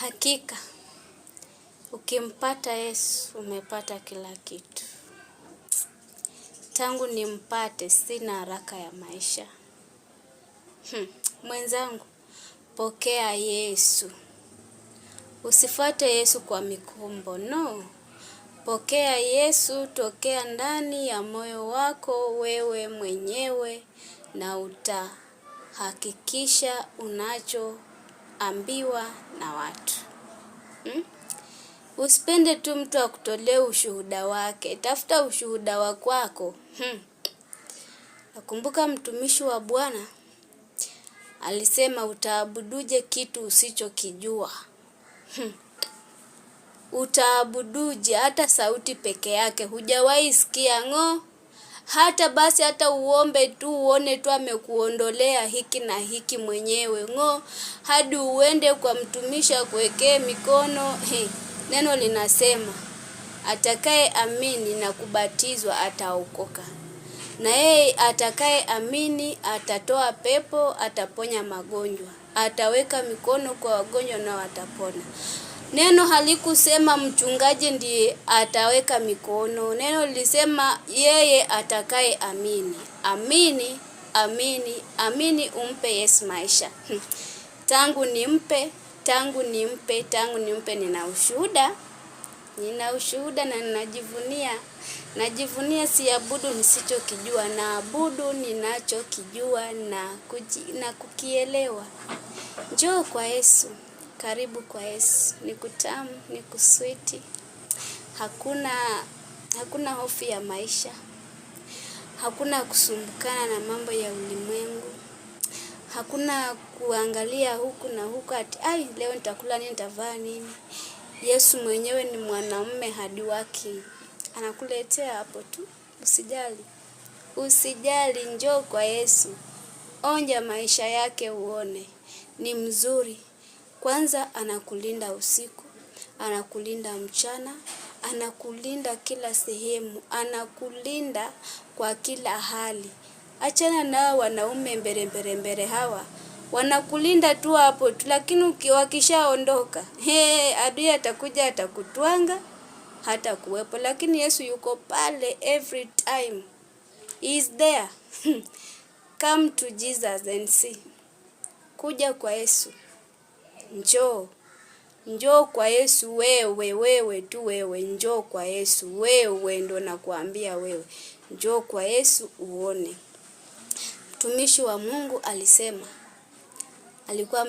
Hakika, ukimpata Yesu umepata kila kitu. Tangu nimpate sina haraka ya maisha. Mwenzangu, pokea Yesu. Usifuate Yesu kwa mikumbo, no. Pokea Yesu tokea ndani ya moyo wako wewe mwenyewe na utahakikisha unachoambiwa na watu. Usipende tu mtu akutolee ushuhuda wake. Tafuta ushuhuda wa kwako. Nakumbuka mtumishi wa Bwana alisema, utaabuduje kitu usichokijua? Utaabuduje hata sauti peke yake hujawahi sikia ngo? Hata basi hata uombe tu uone tu amekuondolea hiki na hiki mwenyewe ngo, hadi uende kwa mtumishi akuwekee mikono. Neno linasema atakaye amini na kubatizwa ataokoka. Na yeye atakaye amini atatoa pepo, ataponya magonjwa, ataweka mikono kwa wagonjwa na watapona. Neno halikusema mchungaji ndiye ataweka mikono. Neno lilisema yeye atakaye amini. Amini, amini, amini umpe Yesu maisha. Tangu nimpe nina ushuhuda na ninajivunia. Najivunia siabudu nisichokijua, naabudu ninachokijua na kukielewa. Njoo kwa Yesu, karibu kwa Yesu. Ni kutamu, ni kuswiti. Hakuna hofu ya maisha. Hakuna kusumbukana na mambo ya ulimwengu. Hakuna kuangalia huku na huku ati leo nitakula nini, nitavaa nini. Yesu mwenyewe ni mwanamume hadi wake. Anakuletea hapo tu. Usijali, njoo kwa Yesu. Onja maisha yake uone. Ni mzuri. Kwanza anakulinda usiku, anakulinda mchana, anakulinda kila sehemu, anakulinda kwa kila hali. Achana nao wanaume mbere hawa. Wanakulinda tu hapo tu, lakini wakishaondoka, adui atakuja atakutwanga, hata kuwepo. Lakini Yesu yuko pale every time. He is there. Come to Jesus and see. Kuja kwa Yesu. Njoo kwa Yesu wewe tu wewe. Njoo kwa Yesu wewe, ndo nakuambia wewe. Njoo kwa Yesu uone. Mtumishi wa Mungu alisema, alikuwa